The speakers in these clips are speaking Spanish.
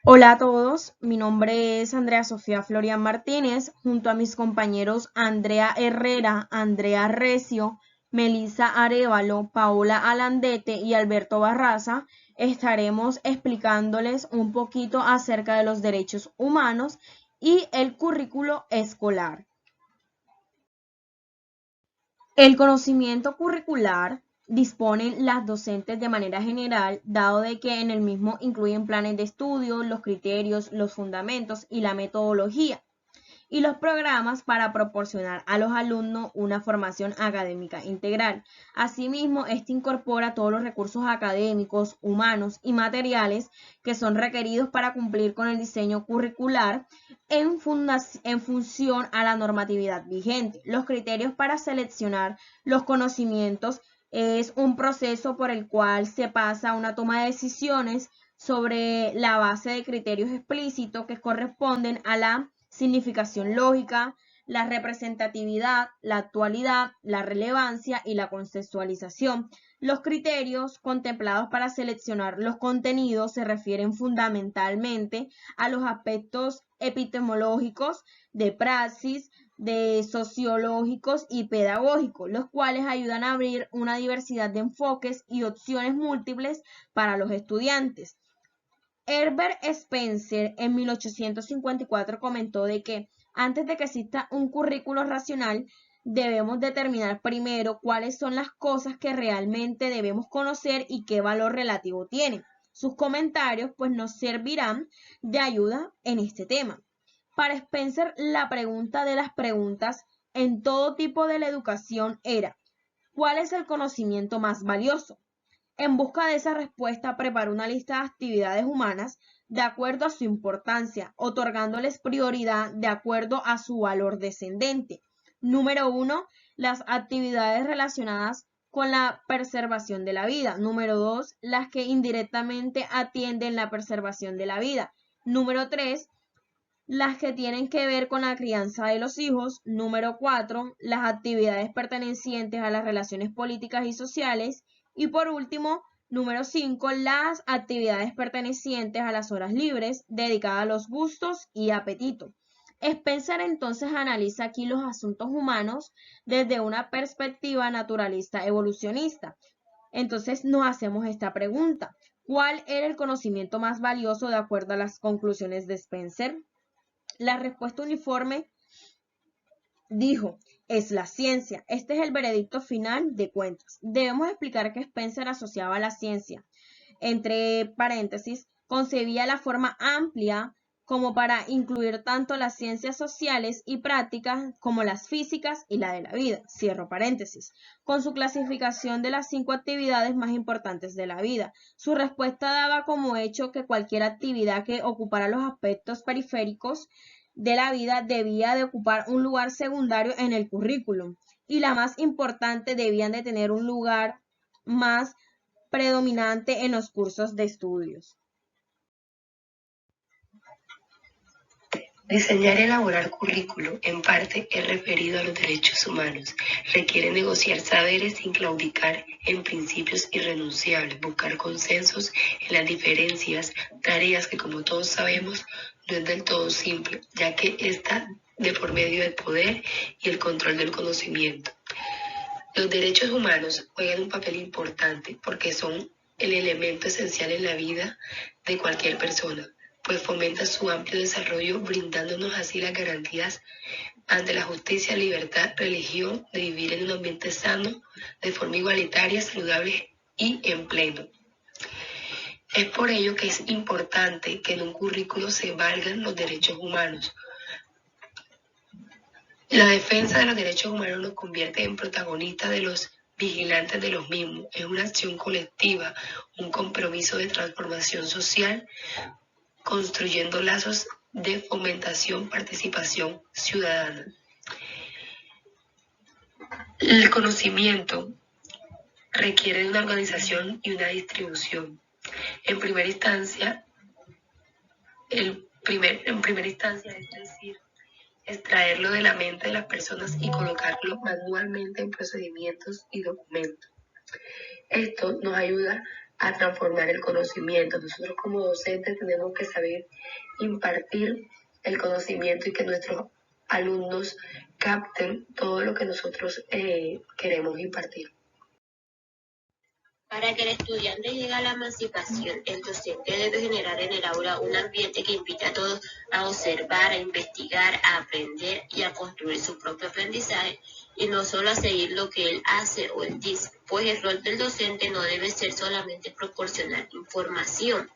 Hola a todos, mi nombre es Andrea Sofía Florian Martínez, junto a mis compañeros Andrea Herrera, Andrea Recio, Melissa Arévalo, Paola Alandete y Alberto Barraza, estaremos explicándoles un poquito acerca de los derechos humanos y el currículo escolar. El conocimiento curricular disponen las docentes de manera general, dado de que en el mismo incluyen planes de estudio, los criterios, los fundamentos y la metodología, y los programas para proporcionar a los alumnos una formación académica integral. Asimismo, este incorpora todos los recursos académicos, humanos y materiales que son requeridos para cumplir con el diseño curricular en función a la normatividad vigente. Los criterios para seleccionar los conocimientos es un proceso por el cual se pasa a una toma de decisiones sobre la base de criterios explícitos que corresponden a la significación lógica, la representatividad, la actualidad, la relevancia y la contextualización. Los criterios contemplados para seleccionar los contenidos se refieren fundamentalmente a los aspectos epistemológicos, de praxis, de sociológicos y pedagógicos, los cuales ayudan a abrir una diversidad de enfoques y opciones múltiples para los estudiantes. Herbert Spencer en 1854 comentó de que antes de que exista un currículo racional, debemos determinar primero cuáles son las cosas que realmente debemos conocer y qué valor relativo tienen. Sus comentarios pues nos servirán de ayuda en este tema. Para Spencer, la pregunta de las preguntas en todo tipo de la educación era: ¿cuál es el conocimiento más valioso? En busca de esa respuesta, preparó una lista de actividades humanas de acuerdo a su importancia, otorgándoles prioridad de acuerdo a su valor descendente. Número 1, las actividades relacionadas con la preservación de la vida. Número 2, las que indirectamente atienden la preservación de la vida. Número 3, las que tienen que ver con la crianza de los hijos. Número 4, las actividades pertenecientes a las relaciones políticas y sociales. Y por último, número 5, las actividades pertenecientes a las horas libres dedicadas a los gustos y apetito. Spencer entonces analiza aquí los asuntos humanos desde una perspectiva naturalista evolucionista. Entonces nos hacemos esta pregunta: ¿cuál era el conocimiento más valioso de acuerdo a las conclusiones de Spencer? La respuesta uniforme dijo: es la ciencia. Este es el veredicto final de cuentas. Debemos explicar que Spencer asociaba la ciencia, entre paréntesis, concebía la forma amplia como para incluir tanto las ciencias sociales y prácticas como las físicas y la de la vida, cierro paréntesis, con su clasificación de las 5 actividades más importantes de la vida. Su respuesta daba como hecho que cualquier actividad que ocupara los aspectos periféricos de la vida debía de ocupar un lugar secundario en el currículum, y la más importante debían de tener un lugar más predominante en los cursos de estudios. Diseñar y elaborar currículo, en parte, es referido a los derechos humanos. Requiere negociar saberes sin claudicar en principios irrenunciables, buscar consensos en las diferencias, tareas que, como todos sabemos, no es del todo simple, ya que está de por medio del poder y el control del conocimiento. Los derechos humanos juegan un papel importante porque son el elemento esencial en la vida de cualquier persona, pues fomenta su amplio desarrollo, brindándonos así las garantías ante la justicia, libertad, religión, de vivir en un ambiente sano, de forma igualitaria, saludable y en pleno. Es por ello que es importante que en un currículo se valgan los derechos humanos. La defensa de los derechos humanos nos convierte en protagonistas de los vigilantes de los mismos. Es una acción colectiva, un compromiso de transformación social, construyendo lazos de fomentación, participación ciudadana. El conocimiento requiere de una organización y una distribución. En primera instancia, es decir, extraerlo de la mente de las personas y colocarlo manualmente en procedimientos y documentos. Esto nos ayuda a transformar el conocimiento. Nosotros como docentes tenemos que saber impartir el conocimiento y que nuestros alumnos capten todo lo que nosotros queremos impartir. Para que el estudiante llegue a la emancipación, el docente debe generar en el aula un ambiente que invite a todos a observar, a investigar, a aprender y a construir su propio aprendizaje, y no solo a seguir lo que él hace o él dice, pues el rol del docente no debe ser solamente proporcionar información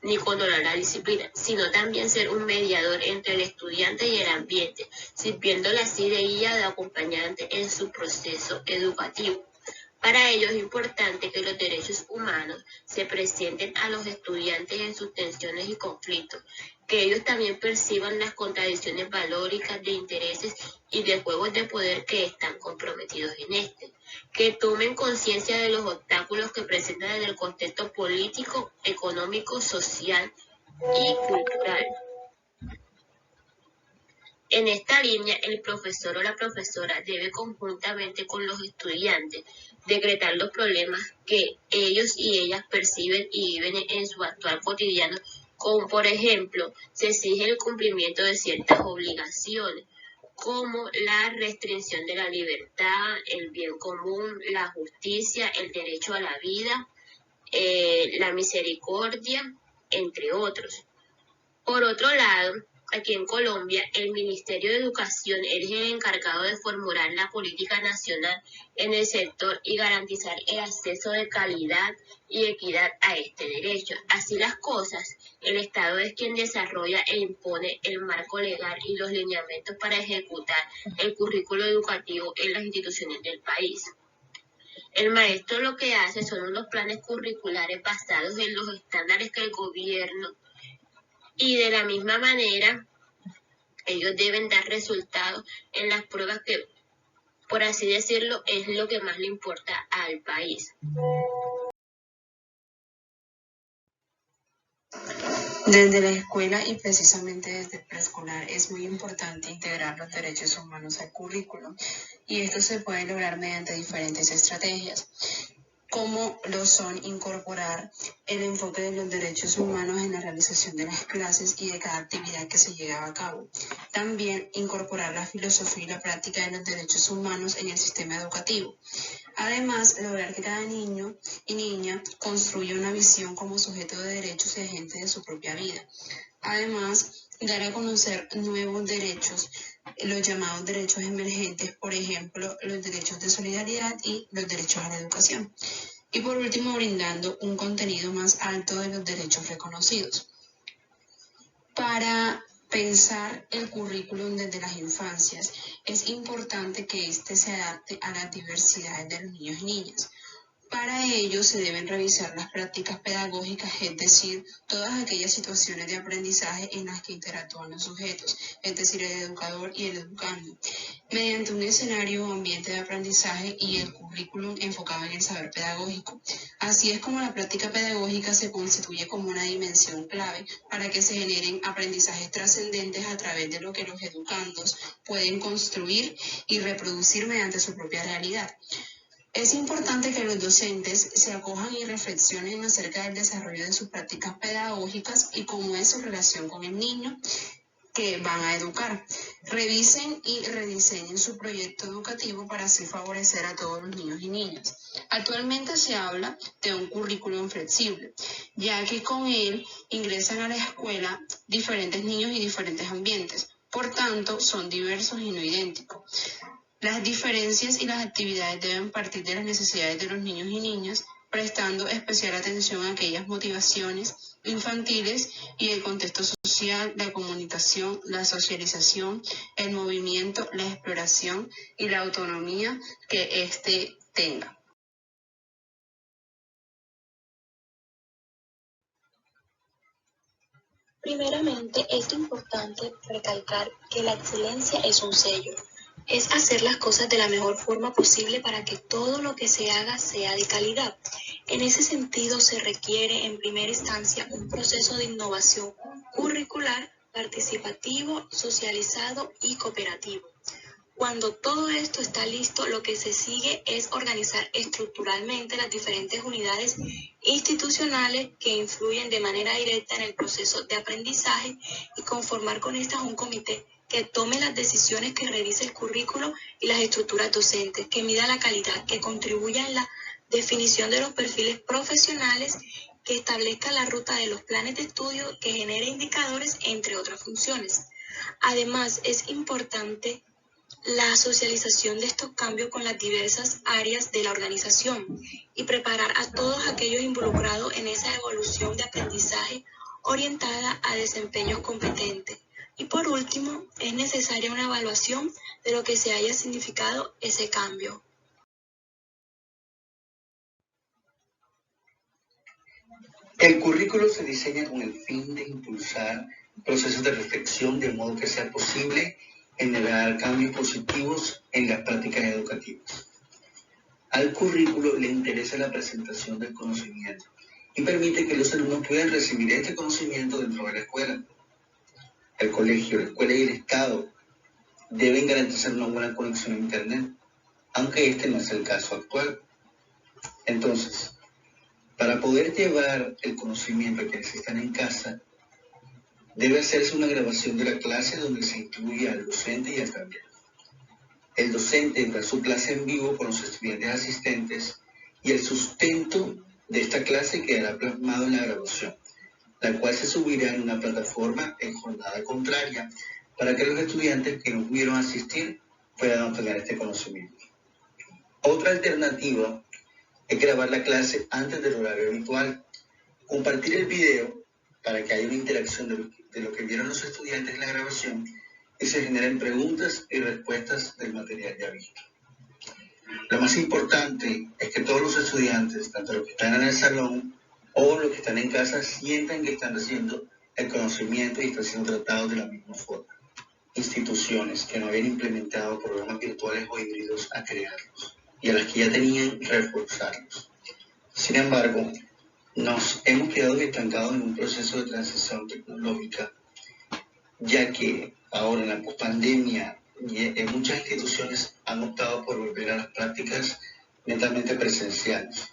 ni controlar la disciplina, sino también ser un mediador entre el estudiante y el ambiente, sirviéndole así de guía, de acompañante en su proceso educativo. Para ello es importante que los derechos humanos se presenten a los estudiantes en sus tensiones y conflictos, que ellos también perciban las contradicciones valóricas de intereses y de juegos de poder que están comprometidos en este, que tomen conciencia de los obstáculos que presentan en el contexto político, económico, social y cultural. En esta línea, el profesor o la profesora debe conjuntamente con los estudiantes decretar los problemas que ellos y ellas perciben y viven en su actual cotidiano, como por ejemplo, se exige el cumplimiento de ciertas obligaciones, como la restricción de la libertad, el bien común, la justicia, el derecho a la vida, la misericordia, entre otros. Por otro lado, aquí en Colombia, el Ministerio de Educación es el encargado de formular la política nacional en el sector y garantizar el acceso de calidad y equidad a este derecho. Así las cosas, el Estado es quien desarrolla e impone el marco legal y los lineamientos para ejecutar el currículo educativo en las instituciones del país. El maestro lo que hace son unos planes curriculares basados en los estándares que el gobierno, y de la misma manera, ellos deben dar resultados en las pruebas que, por así decirlo, es lo que más le importa al país. Desde la escuela y precisamente desde el preescolar es muy importante integrar los derechos humanos al currículum, y esto se puede lograr mediante diferentes estrategias, como lo son incorporar el enfoque de los derechos humanos en la realización de las clases y de cada actividad que se lleva a cabo. También incorporar la filosofía y la práctica de los derechos humanos en el sistema educativo. Además, lograr que cada niño y niña construya una visión como sujeto de derechos y agente de su propia vida. Además, dar a conocer nuevos derechos, los llamados derechos emergentes, por ejemplo, los derechos de solidaridad y los derechos a la educación. Y por último, brindando un contenido más alto de los derechos reconocidos. Para pensar el currículum desde las infancias, es importante que éste se adapte a las diversidades de los niños y niñas. Para ello se deben revisar las prácticas pedagógicas, es decir, todas aquellas situaciones de aprendizaje en las que interactúan los sujetos, es decir, el educador y el educando, mediante un escenario o ambiente de aprendizaje y el currículum enfocado en el saber pedagógico. Así es como la práctica pedagógica se constituye como una dimensión clave para que se generen aprendizajes trascendentes a través de lo que los educandos pueden construir y reproducir mediante su propia realidad. Es importante que los docentes se acojan y reflexionen acerca del desarrollo de sus prácticas pedagógicas y cómo es su relación con el niño que van a educar. Revisen y rediseñen su proyecto educativo para así favorecer a todos los niños y niñas. Actualmente se habla de un currículum flexible, ya que con él ingresan a la escuela diferentes niños y diferentes ambientes. Por tanto, son diversos y no idénticos. Las diferencias y las actividades deben partir de las necesidades de los niños y niñas, prestando especial atención a aquellas motivaciones infantiles y el contexto social, la comunicación, la socialización, el movimiento, la exploración y la autonomía que éste tenga. Primeramente, es importante recalcar que la excelencia es un sello. Es hacer las cosas de la mejor forma posible para que todo lo que se haga sea de calidad. En ese sentido, se requiere en primera instancia un proceso de innovación curricular, participativo, socializado y cooperativo. Cuando todo esto está listo, lo que se sigue es organizar estructuralmente las diferentes unidades institucionales que influyen de manera directa en el proceso de aprendizaje y conformar con estas un comité que tome las decisiones, que revise el currículo y las estructuras docentes, que mida la calidad, que contribuya en la definición de los perfiles profesionales, que establezca la ruta de los planes de estudio, que genere indicadores, entre otras funciones. Además, es importante la socialización de estos cambios con las diversas áreas de la organización y preparar a todos aquellos involucrados en esa evolución de aprendizaje orientada a desempeños competentes. Y por último, es necesaria una evaluación de lo que se haya significado ese cambio. El currículo se diseña con el fin de impulsar procesos de reflexión de modo que sea posible generar cambios positivos en las prácticas educativas. Al currículo le interesa la presentación del conocimiento y permite que los alumnos puedan recibir este conocimiento dentro de la escuela. El colegio, la escuela y el Estado deben garantizar una buena conexión a Internet, aunque este no es el caso actual. Entonces, para poder llevar el conocimiento a quienes están en casa, debe hacerse una grabación de la clase donde se incluya al docente y al taller. El docente da su clase en vivo con los estudiantes asistentes y el sustento de esta clase quedará plasmado en la grabación, la cual se subirá en una plataforma en jornada contraria para que los estudiantes que no pudieron asistir puedan obtener este conocimiento. Otra alternativa es grabar la clase antes del horario habitual, compartir el video para que haya una interacción de lo que vieron los estudiantes en la grabación y se generen preguntas y respuestas del material ya visto. Lo más importante es que todos los estudiantes, tanto los que están en el salón o los que están en casa, sientan que están recibiendo el conocimiento y están siendo tratados de la misma forma. Instituciones que no habían implementado programas virtuales o híbridos a crearlos y a las que ya tenían reforzarlos. Sin embargo, nos hemos quedado estancados en un proceso de transición tecnológica, ya que ahora en la pospandemia muchas instituciones han optado por volver a las prácticas netamente presenciales,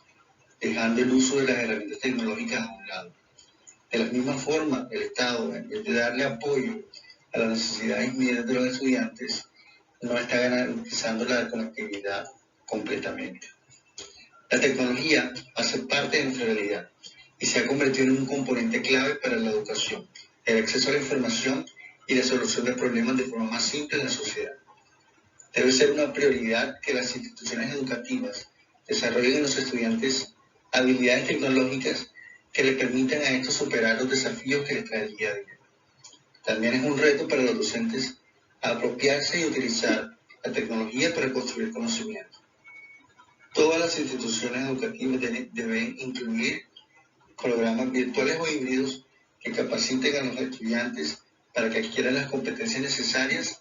dejando el uso de las herramientas tecnológicas a un lado. De la misma forma, el Estado, en vez de darle apoyo a las necesidades inmediatas de los estudiantes, no está garantizando la conectividad completamente. La tecnología hace parte de nuestra realidad y se ha convertido en un componente clave para la educación, el acceso a la información y la solución de problemas de forma más simple en la sociedad. Debe ser una prioridad que las instituciones educativas desarrollen en los estudiantes habilidades tecnológicas que les permitan a estos superar los desafíos que les trae el día a día. También es un reto para los docentes apropiarse y utilizar la tecnología para construir conocimiento. Todas las instituciones educativas deben incluir programas virtuales o híbridos que capaciten a los estudiantes para que adquieran las competencias necesarias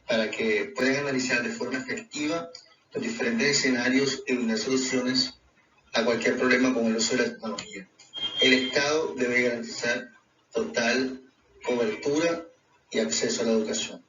para que puedan analizar de forma efectiva los diferentes escenarios y brindar soluciones a cualquier problema con el uso de la tecnología. El Estado debe garantizar total cobertura y acceso a la educación.